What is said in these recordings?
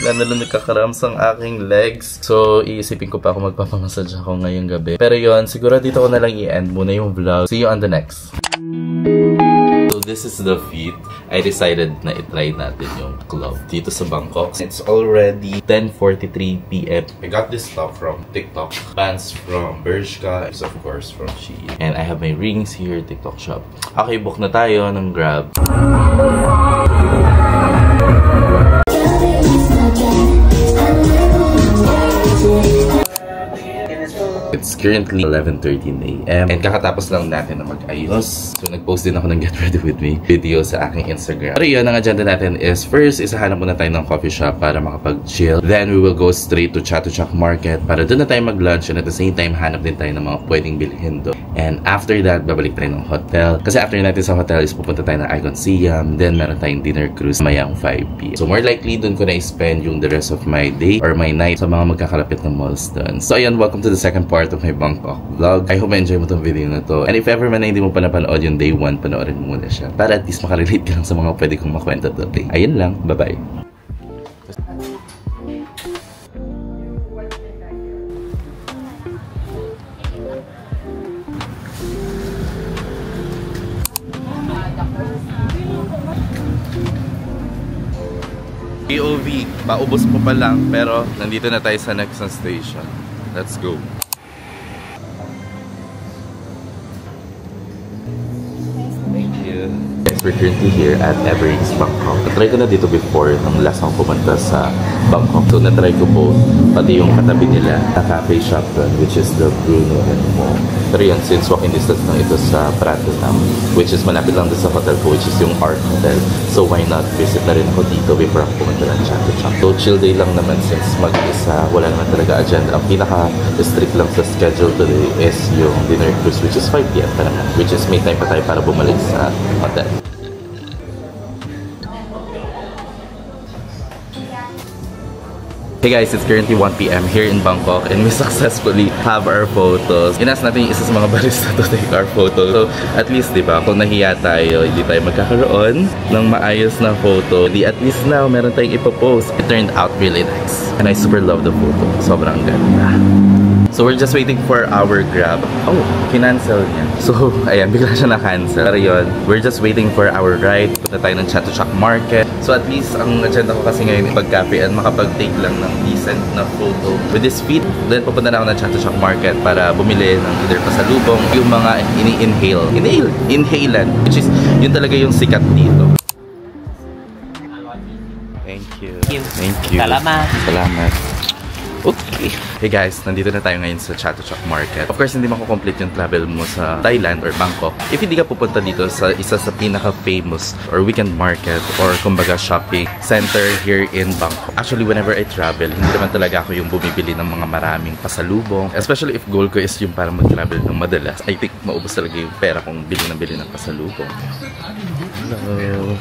Lalo na nagkakarams ang aking legs. So, iisipin ko pa kung magpapamassage ako ngayong gabi. Pero yon, siguro dito ko na lang i-end muna yung vlog. See you on the next. So, this is the fit. I decided na i-try natin yung club dito sa Bangkok. It's already 10:43 PM. I got this stuff from TikTok. Pants from Bershka. Of course, from Shein. And I have my rings here, TikTok shop. Okay, book na tayo ng Grab. It's currently 11:13 AM and kakatapos lang natin na mag-ayos. So nag-post din ako ng Get Ready With Me video sa aking Instagram. Pero yun, ang agenda natin is first, isahanap muna tayo ng coffee shop para makapag-chill. Then we will go straight to Chatuchak Market para doon na tayo mag-lunch and at the same time, hanap din tayo ng mga pwedeng bilhin doon. And after that, babalik tayo ng hotel. Kasi after natin sa hotel is pupunta tayo ng Icon Siam. Then meron tayong dinner cruise mayang 5 PM. So more likely, doon ko na i-spend yung the rest of my day or my night sa mga magkakalapit na malls doon. So ayun, welcome to the second part of my Bangkok vlog. I hope enjoy mo tong video na to. And if ever man na hindi mo pa napanood yung day 1, panoorin mo muna siya. Para at least makarelate ka lang sa mga pwede kong makwento today. Ayun lang. Bye-bye. POV, maubos mo pa lang pero nandito na tayo sa next station. Let's go. Thank you. Guys, we're currently here at Everest, Bangkok. Natry ko na dito before nung last akong pumunta sa Bangkok. So natry ko po pati yung katabi nila na cafe shop doon, which is the Bruno and Mo. Pero yun, since walking distance lang ito sa Pratunam, which is malapit lang doon sa hotel ko, which is yung Art Hotel. So why not visit na rin ako dito before ako pumunta ng Chatuchak. So chill day lang naman since mag-isa, wala naman talaga agenda. Ang pinaka-strict lang sa schedule today is yung dinner cruise, which is 5 PM pa naman, which is may time pa tayo para bumalik sa hotel. Hey guys, it's currently 1 PM here in Bangkok and we successfully have our photos. Inas natin yung isa sa mga barista to take our photo. So at least, di ba, kung nahiya tayo, hindi tayo magkakaroon ng maayos na photo. At least now, meron tayong ipopost. It turned out really nice. And I super love the photo. Sobrang ganda. So we're just waiting for our Grab. Oh, kinancel niya. So, ayan, bigla siya na-cancel. Pero yun, we're just waiting for our ride. Punta tayo ng Chatuchak Market. So at least, ang agenda ko kasi ngayon pag-cafe and makapag-take lang ng decent na photo with this feed. Then pupunta na ako ng Chatuchak Market para bumili ng either pasalubong, yung mga inhalant, which is yun talaga yung sikat dito. Thank you. Thank you. Salamat. Salamat. Okay. Hey guys, nandito na tayo ngayon sa Chatuchak Market. Of course, hindi mako-complete yung travel mo sa Thailand or Bangkok if hindi ka pupunta dito sa isa sa pinaka-famous or weekend market or kumbaga shopping center here in Bangkok. Actually, whenever I travel, hindi naman talaga ako yung bumibili ng mga maraming pasalubong. Especially if goal ko is yung para mag-travel ng madalas. I think maubos talaga yung pera kung bili ng pasalubong. Hello.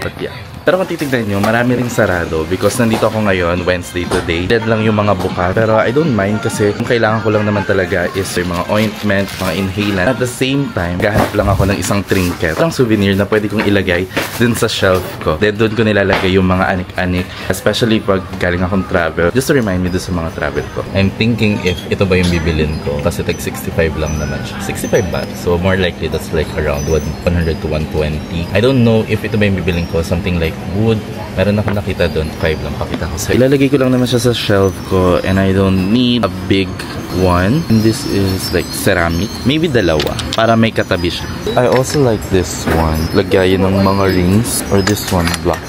But yeah. Pero kung titignan nyo, marami ring sarado because nandito ako ngayon, Wednesday today. Dead lang yung mga buka. Pero I don't mind kasi kung kailangan ko lang naman talaga is yung mga ointment, mga inhalant. At the same time, gahanap lang ako ng isang trinket. Isang souvenir na pwede kong ilagay dun sa shelf ko. Then doon ko nilalagay yung mga anik-anik. Especially pag galing akong travel. Just to remind me dun sa mga travel ko. I'm thinking if ito ba yung bibilin ko. Kasi tag 65 lang naman siya. 65 baht. So more likely that's like around 100 to 120. I don't know if ito ba yung bibilin ko. Something like wood. Meron ako nakita doon. 5 lang pakita ko sa ilalagay ko lang naman siya sa shelf ko and I don't need a big one. And this is like ceramic. Maybe dalawa para may katabi siya. I also like this one. Lagayan ng mga rings or this one black.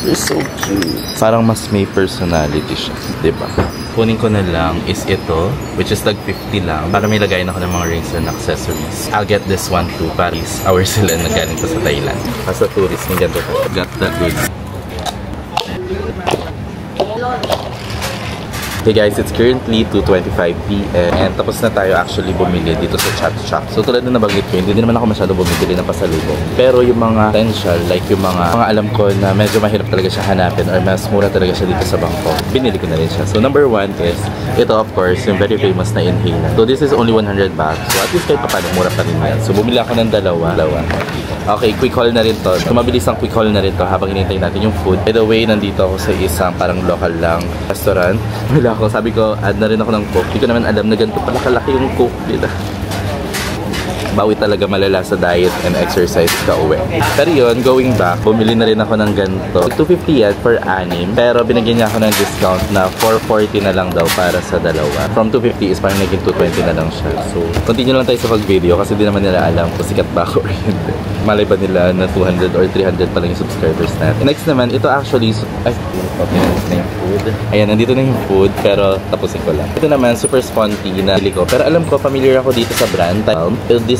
They're so cute. Parang mas may personality siya. Diba? Kunin ko na lang is ito, which is tag 50 lang. Para may lagayin ako ng mga rings and accessories. I'll get this one too. Paris, hours sila na galing pa sa Thailand. As a tourist, may ganito ko. Got that good. Hey guys, it's currently 2:25 PM and tapos na tayo actually bumili dito sa Chatuchak. So tulad na nabanggit ko, hindi naman ako masyado bumibili ng pasalubong. Pero yung mga potential, like yung mga alam ko na medyo mahirap talaga siya hanapin or mas mura talaga siya dito sa Bangkok, binili ko na rin siya. So number 1 is, ito of course, yung very famous na inhalant. So this is only 100 baht. So at least kahit paano, mura pa rin yan. So bumili ako ng dalawa. Okay, quick haul na rin to. So, mabilis ang quick haul na rin to habang hinintay natin yung food. By the way, nandito ako sa isang parang local lang restaurant. Wala ako, sabi ko, add na rin ako ng Coke. Hindi ko naman alam na ganito pala kalaki yung Coke nila. Bawi talaga malala sa diet and exercise ka uwi. Pero yun, going back, bumili na rin ako ng ganito. 250 yan per anim. Pero binigyan niya ako ng discount na 440 na lang daw para sa dalawa. From 250 is parang naging 220 na lang siya. So, continue lang tayo sa pag-video kasi di naman nila alam kung sikat ba ako or hindi. Malay ba nila na 200 or 300 pa lang yung subscribers natin. Next naman, ito actually, ay, okay, na yung food. Ayan, nandito na yung food, pero tapusin ko lang. Ito naman, super sponty na bili ko. Pero alam ko, familiar ako dito sa brand.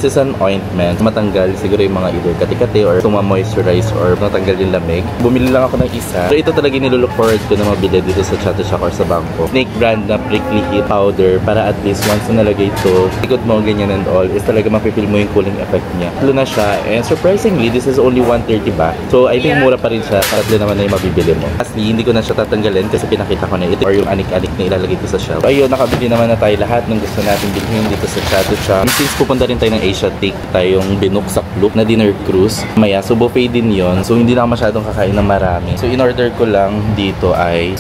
This is an ointment. Matanggal siguro yung mga either kati-kati or moisturize or matanggal yung lamig. Bumili lang ako ng isa. So ito talaga nilook forward ko na mabili dito sa Chatoshock or sa Bangkok. Snake brand na prickly heat powder para at least once na nalagay ito, ikot mo ganyan and all, is talaga mapipil mo yung cooling effect niya. Tulo na siya and surprisingly, this is only 130 baht. So I think mura pa rin siya. Tatlo naman na yung mabibili mo. Lastly, hindi ko na siya tatanggalin kasi pinakita ko na ito or yung anik-anik na ilalagay ko sa shelf. So ayun, nakabili naman na tayo lahat ng gusto natin bilhin dito sa Chatoshock. Since pupunta rin tayo ng Asia, take tayong Binook sa Klook na dinner cruise. Maya, so buffet din yon. So hindi na ako masyadong kakain ng marami. So in-order ko lang dito ay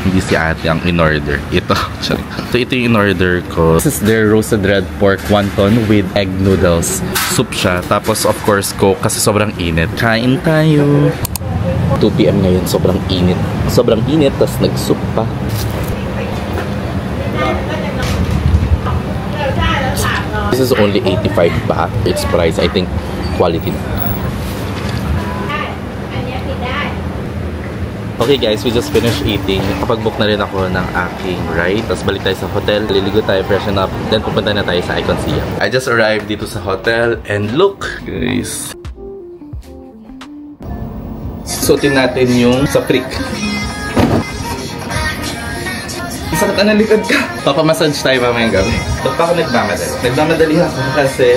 hindi si ate ang in-order. Ito. So ito yung in-order ko. This is their roasted red pork wonton with egg noodles. Soup siya. Tapos of course Coke kasi sobrang init. Kain tayo. 2 PM ngayon. Sobrang init. Sobrang init. Tapos nag-soup pa. This is only 85 baht. Its price, I think, quality na. Okay guys, we just finished eating. Kapag-book na rin ako ng aking ride. Tapos balik tayo sa hotel. Liligo tayo, freshen up. Then pupunta na tayo sa Icon Siam. I just arrived dito sa hotel. And look, guys. Suotin natin yung sa freak. Sakit na likod ka. Papamassage tayo mamayang gabi. Ba't pa ako nagmamadali? Nagmamadali ako kasi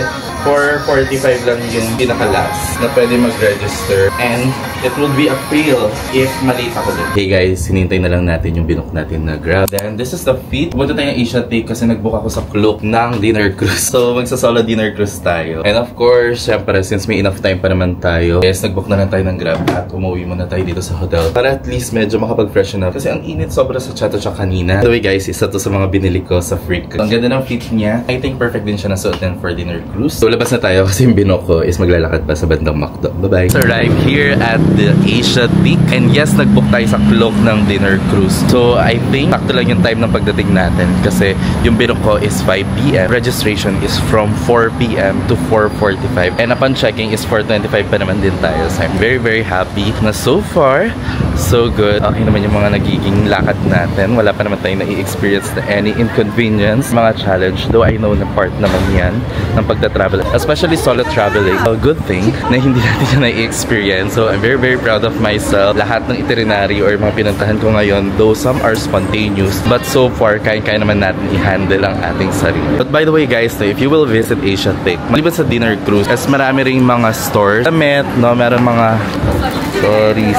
4:45 lang yung pinaka-last na pwede mag-register. And it would be a fail if malate ako din. Hey guys, hinintay na lang natin yung binook natin na Grab. Then this is the feed. Pumunta tayo ng Asia Take kasi nag-book ako sa Klook ng dinner cruise. So magsa-solo dinner cruise tayo. And of course, syempre, since may enough time pa naman tayo, yes, nag-book na lang tayo ng Grab at umuwi muna tayo dito sa hotel. Para at least medyo makapag-freshen up. Kasi ang init sobra sa Chatoshock kanina. By the way guys, isa to sa mga binili ko sa Freak. Ang ganda ng fit niya. I think perfect din siya na suotin for dinner cruise. So labas na tayo kasi yung binook ko is maglalakad pa sa bandang McDo. Bye-bye. So arrive here at the Asia Peak. And yes, nag-book tayo sa Klook ng dinner cruise. So I think sakto lang yung time ng pagdating natin kasi yung binook ko is 5 PM. Registration is from 4 PM to 4:45. And upon checking is 4:25 pa naman din tayo. So I'm very very happy na so far, so good. Okay naman yung mga nagiging lakad natin. Wala pa naman tayong na-i-experience na any inconvenience. Mga challenge, though I know na part naman yan ng pagta-travel. Especially solo traveling. A good thing na hindi natin siya na-i-experience. So I'm very very proud of myself. Lahat ng itinerary or mga pinuntahan ko ngayon, though some are spontaneous, but so far, kaya naman natin i-handle ang ating sarili. But by the way guys, if you will visit Asia Take, maliban sa dinner cruise, as marami ring mga stores, damit, no, meron mga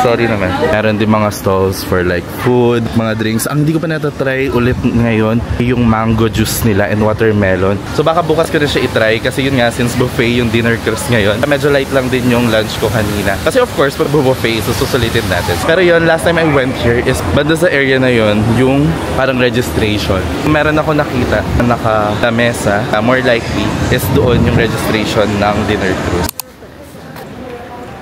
sorry naman. Meron din mga stalls for like food, mga drinks. Ang hindi ko pa natatry ulit ngayon, yung mango juice nila and watermelon. So baka bukas ko na siya itry kasi yun nga, since buffet yung dinner cruise ngayon, medyo light lang din yung lunch ko kanina. Kasi of course, pag buffet, susulitin natin. Pero yun, last time I went here is banda sa area na yun, yung parang registration. Meron ako nakita na naka-mesa, more likely is doon yung registration ng dinner cruise.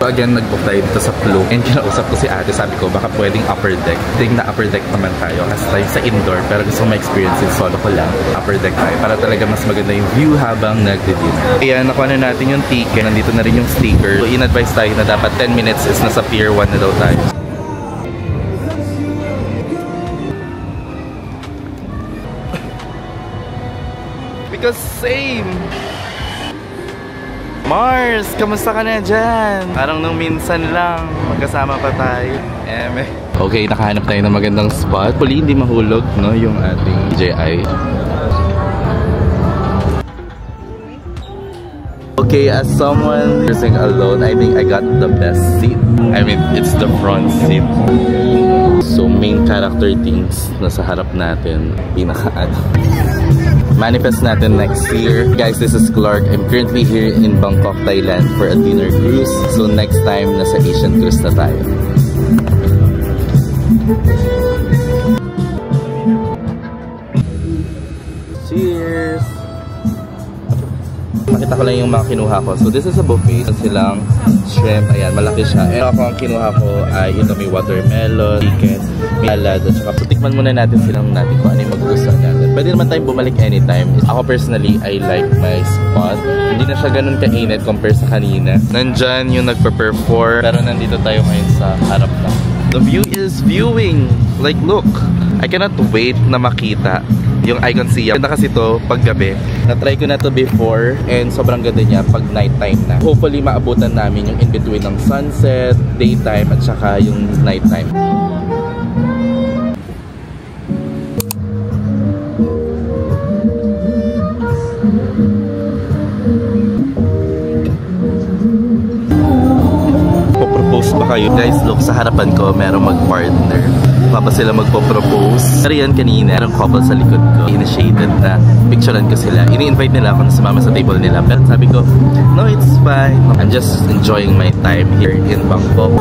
So again, nag-book tayo dito sa Klook and kinausap ko si ate, sabi ko baka pwedeng upper deck. Think na upper deck naman tayo kasi tayo sa indoor, pero gusto ko ma-experience yung solo ko lang. Upper deck tayo para talaga mas maganda yung view habang nagdi-dinner. Kaya nakuha na natin yung ticket, nandito na rin yung sticker. So in-advise tayo na dapat 10 minutes is nasa Pier 1 na daw tayo. Because same! Mars, kamusta ka na dyan? Parang nung minsan lang, magkasama pa tayo. Okay, nakahanap tayo ng magandang spot. Huli, hindi mahulog, no, yung ating DJI. Okay, as someone cruising alone, I think I got the best seat. I mean, it's the front seat. So main character things na sa harap natin. Manifest natin next year. Guys, this is Clark. I'm currently here in Bangkok, Thailand for a dinner cruise. So next time, nasa Asian cruise na tayo. Cheers! Makita ko lang yung mga kinuha ko. So this is a buffet. Silang shrimp. Ayan, malaki siya. And ako ang kinuha ko ay ito, may watermelon, chicken, may salad. At saka tikman muna natin silang natin kung ano yung magugustuhan natin. Pwede naman tayong bumalik anytime. Ako personally, I like my spot. Hindi na siya ganun kainit compare sa kanina. Nandyan yung nagpe-perform. Pero nandito tayo ngayon sa harap lang. The view is viewing. Like, look. I cannot wait na makita yung Icon Siam. Ganda kasi ito pag gabi. Na-try ko na to before and sobrang ganda niya pag nighttime na. Hopefully maabutan namin yung in-between ng sunset, daytime at saka yung nighttime. Popropose ba kayo? Guys, look, sa harapan ko merong mag-partner. Pa sila magpo-propose. Pero yan kanina, merong couple sa likod ko. Initiated na picturean ko sila. Ini-invite nila ako na sumama sa table nila. Pero sabi ko, no, it's fine. I'm just enjoying my time here in Bangkok.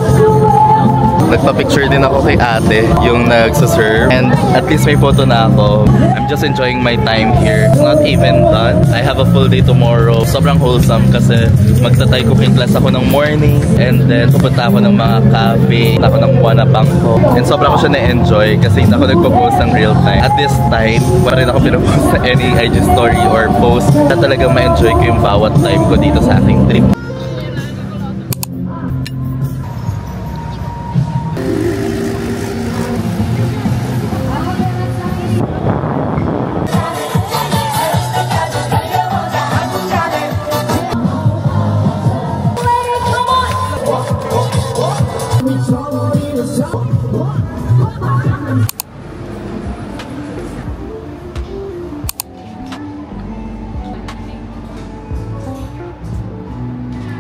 Nagpa-picture din ako kay ate, yung nagsaserve. And at least may photo na ako. I'm just enjoying my time here. It's not even done. I have a full day tomorrow. Sobrang wholesome kasi magta-Thai cooking class ako ng morning. And then pupunta ako ng mga cafe. Pupunta ako ng Buona Bangkok. And sobrang ko siya na-enjoy kasi hindi ako nagpo-post ng real time. At this time, wala rin ako pinapost sa any IG story or post na talagang ma-enjoy ko yung bawat time ko dito sa ating trip.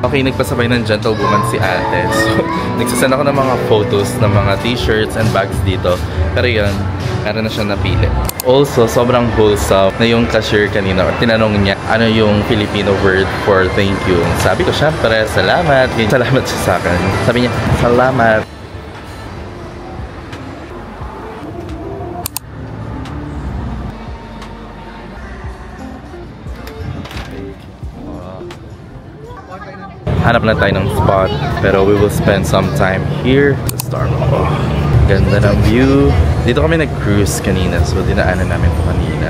Okay, nagpasabay ng gentlewoman si ate. So, nagsasend ako ng mga photos ng mga t-shirts and bags dito. Pero yun, meron na siya napili. Also, sobrang wholesome na yung cashier kanina. Tinanong niya, ano yung Filipino word for thank you. Sabi ko, syempre, salamat. Salamat siya sa akin. Sabi niya, salamat. Hanap lang tayo ng spot, pero we will spend some time here sa Starbucks. Ganda ng view. Dito kami nag-cruise kanina, so dinaanan namin ito kanina.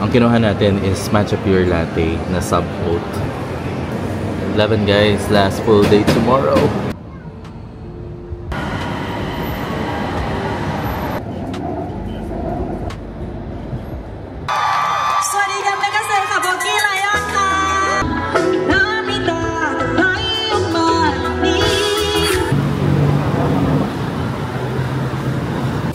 Ang kinuha natin is matcha pure latte na sub-oat. 11 guys, last full day tomorrow.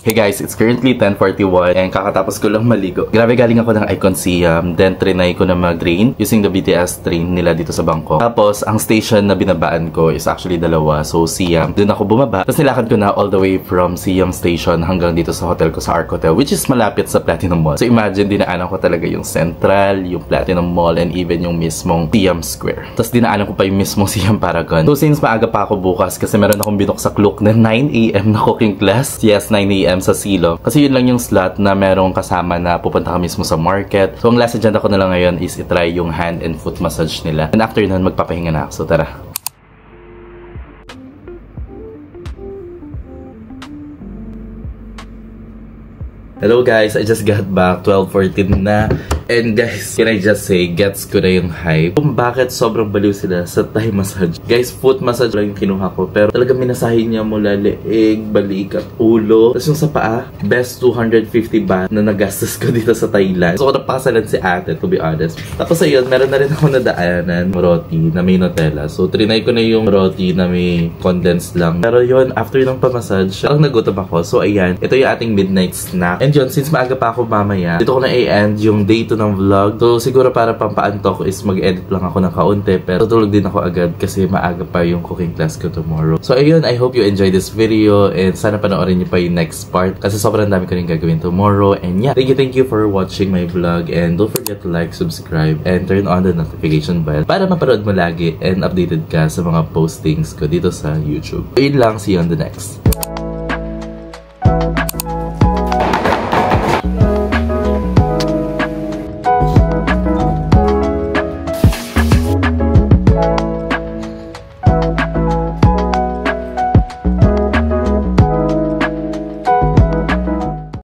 Hey guys, it's currently 10:41 and kakatapos ko lang maligo. Grabe, galing ako ng Icon Siam, then trinay ko na mag-train using the BTS train nila dito sa Bangkok. Tapos, ang station na binabaan ko is actually dalawa. So, Siam. Doon ako bumaba. Tapos nilakad ko na all the way from Siam Station hanggang dito sa hotel ko sa Ark Hotel, which is malapit sa Platinum Mall. So, imagine, dinaanan ko talaga yung Central, yung Platinum Mall, and even yung mismong Siam Square. Tapos, dinaanan ko pa yung mismong Siam Paragon. So, since maaga pa ako bukas, kasi meron akong binok sa Klook na 9 AM na cooking class. Yes, 9 AM sa Silo. Kasi yun lang yung slot na merong kasama na pupunta ka mismo sa market. So, ang last agenda ko na lang ngayon is itry yung hand and foot massage nila. And after nun, magpapahinga na ako. So, tara. Hello guys, I just got back, 12:14 na. And guys, can I just say, gets ko na yung hype kung bakit sobrang baliw sila sa Thai massage. Guys, foot massage lang yung kinuha ko, pero talagang minasahin niya mula leeg, balik at ulo. Tapos yung sa paa, best 250 baht na nagastos ko dito sa Thailand. So, napakasalan si ate, to be honest. Tapos ayun, meron na rin ako nadaanan, roti na may Nutella. So, trinay ko na yung roti na may condensed lang. Pero yun, after ng pa-massage, parang nagutom ako. So, ayan, ito yung ating midnight snack. And yun, since maaga pa ako mamaya, dito ko na i-end yung day 2 ng vlog. So, siguro para pampaantok is mag-edit lang ako ng kaunti. Pero tutulog din ako agad kasi maaga pa yung cooking class ko tomorrow. So, ayun. I hope you enjoyed this video. And sana panoorin niyo pa yung next part. Kasi sobrang dami ko rin gagawin tomorrow. And yeah, thank you for watching my vlog. And don't forget to like, subscribe, and turn on the notification bell para mapanood mo lagi and updated ka sa mga postings ko dito sa YouTube. Ayun lang. See you on the next.